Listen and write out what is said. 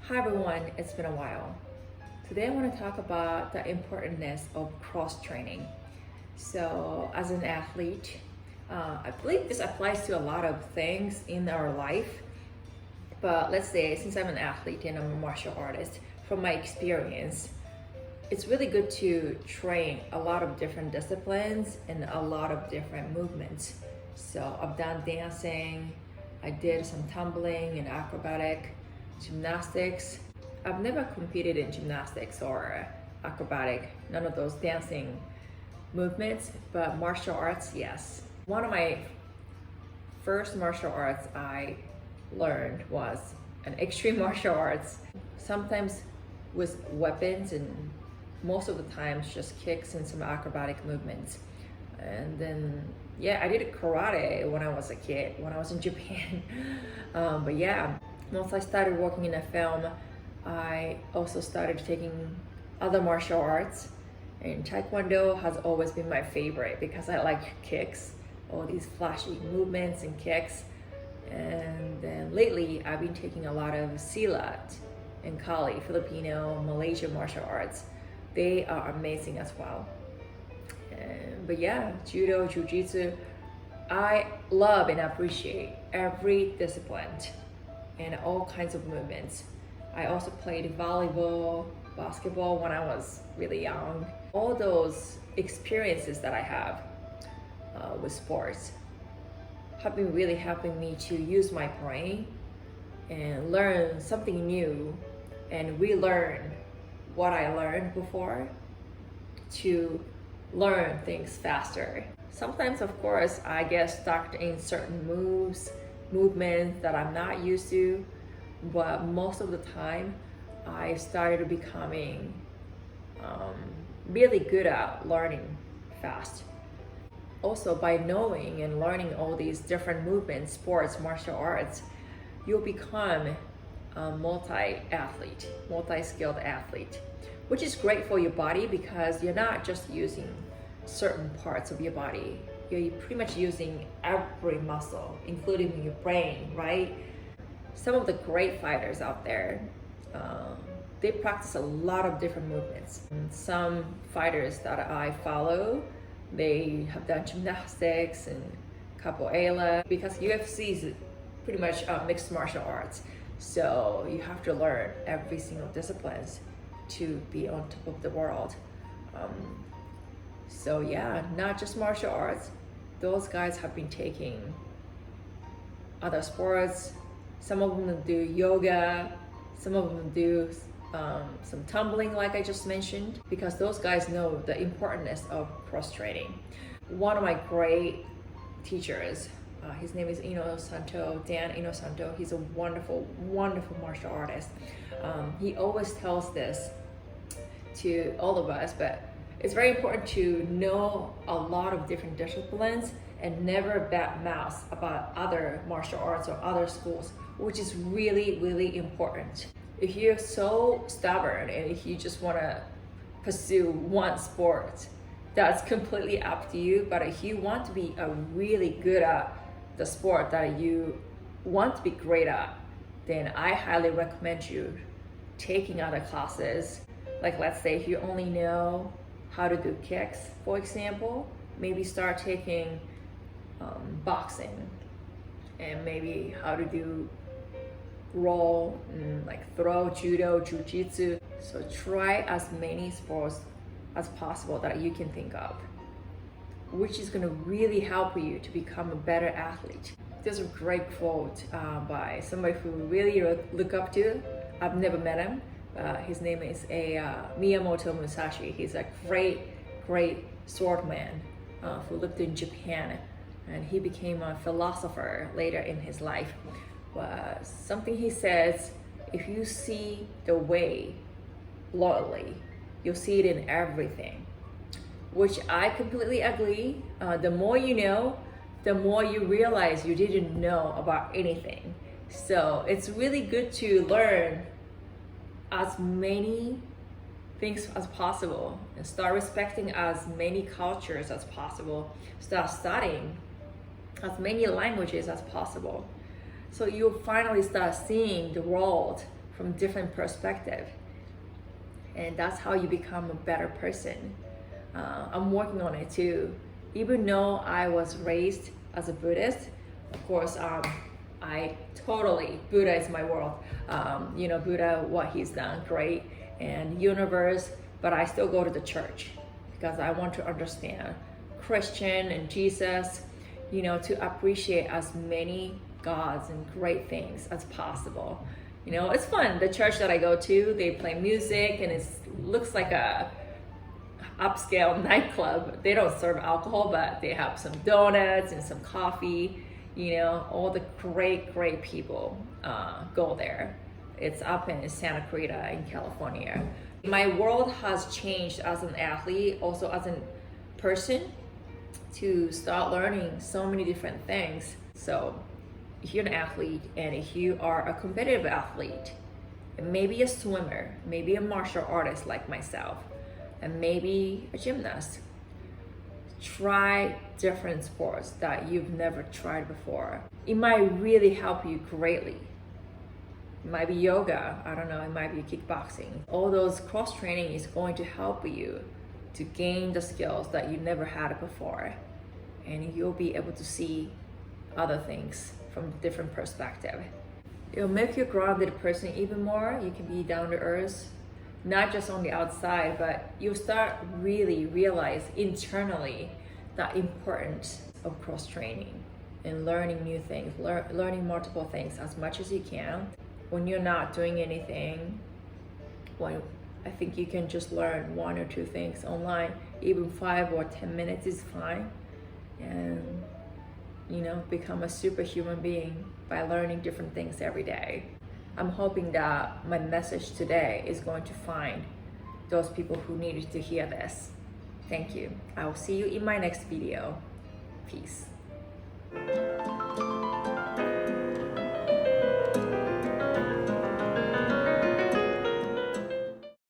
Hi everyone, it's been a while. Today I want to talk about the importance of cross training. So, as an athlete, I believe this applies to a lot of things in our life. But let's say, since I'm an athlete and I'm a martial artist, from my experience, it's really good to train a lot of different disciplines and a lot of different movements. So, I've done dancing, I did some tumbling and acrobatic, gymnastics. I've never competed in gymnastics or acrobatic, none of those dancing movements, but martial arts, yes. One of my first martial arts I learned was an extreme martial arts, sometimes with weapons and most of the times just kicks and some acrobatic movements. And then, yeah, I did karate when I was a kid, when I was in Japan. But yeah, once I started working in a film, I also started taking other martial arts. And Taekwondo has always been my favorite because I like kicks, all these flashy movements and kicks. And then lately, I've been taking a lot of Silat and Kali, Filipino, Malaysian martial arts. They are amazing as well. But yeah, judo, jiu-jitsu, I love and appreciate every discipline and all kinds of movements. I also played volleyball, basketball when I was really young. All those experiences that I have with sports have been really helping me to use my brain and learn something new and relearn what I learned before to learn things faster. Sometimes, of course, I get stuck in certain movements that I'm not used to, but most of the time, I started becoming really good at learning fast. Also, by knowing and learning all these different movements, sports, martial arts, you'll become a multi-athlete, multi-skilled athlete, which is great for your body because you're not just using certain parts of your body. You're pretty much using every muscle, including your brain, right? Some of the great fighters out there, they practice a lot of different movements. And some fighters that I follow, they have done gymnastics and capoeira because UFC is pretty much mixed martial arts. So you have to learn every single discipline to be on top of the world. So yeah, not just martial arts. Those guys have been taking other sports. Some of them do yoga. Some of them do some tumbling, like I just mentioned, because those guys know the importance of cross-training. One of my great teachers, his name is Dan Inosanto. He's a wonderful, wonderful martial artist. He always tells this to all of us, but it's very important to know a lot of different disciplines and never badmouth about other martial arts or other schools, which is really, really important. If you're so stubborn and if you just want to pursue one sport, that's completely up to you. But if you want to be really good at the sport that you want to be great at, then I highly recommend you taking other classes. Like, let's say if you only know how to do kicks, for example, maybe start taking boxing and maybe how to do roll and like throw, judo, jiu-jitsu. So try as many sports as possible that you can think of, which is going to really help you to become a better athlete. There's a great quote by somebody who really look up to. I've never met him. His name is Miyamoto Musashi. He's a great swordman who lived in Japan, and he became a philosopher later in his life. Something he says, if you see the way loyally, you'll see it in everything, which I completely agree. The more you know, the more you realize you didn't know about anything. So it's really good to learn as many things as possible and start respecting as many cultures as possible. Start studying as many languages as possible. So you'll finally start seeing the world from different perspective. And that's how you become a better person. I'm working on it too. Even though I was raised as a Buddhist, of course, I totally, Buddha is my world. Buddha, what he's done, great, and universe, but I still go to the church because I want to understand Christian and Jesus, to appreciate as many gods and great things as possible. It's fun. The church that I go to, they play music and it looks like a upscale nightclub. They don't serve alcohol, but they have some donuts and some coffee. All the great people go there. It's up in Santa Clarita in California. My world has changed as an athlete, also as a person, to start learning so many different things. So if you're an athlete and if you are a competitive athlete, and maybe a swimmer, maybe a martial artist like myself, and maybe a gymnast, try different sports that you've never tried before. It might really help you greatly. It might be yoga, I don't know, it might be kickboxing. All those cross training is going to help you to gain the skills that you never had before. And you'll be able to see other things from different perspective. It'll make you a grounded person even more. You can be down to earth, not just on the outside, but you'll start really realize internally the importance of cross training and learning new things, learning multiple things as much as you can. When you're not doing anything, I think you can just learn 1 or 2 things online. Even 5 or 10 minutes is fine. And become a superhuman being by learning different things every day. I'm hoping that my message today is going to find those people who needed to hear this. Thank you. I will see you in my next video. Peace.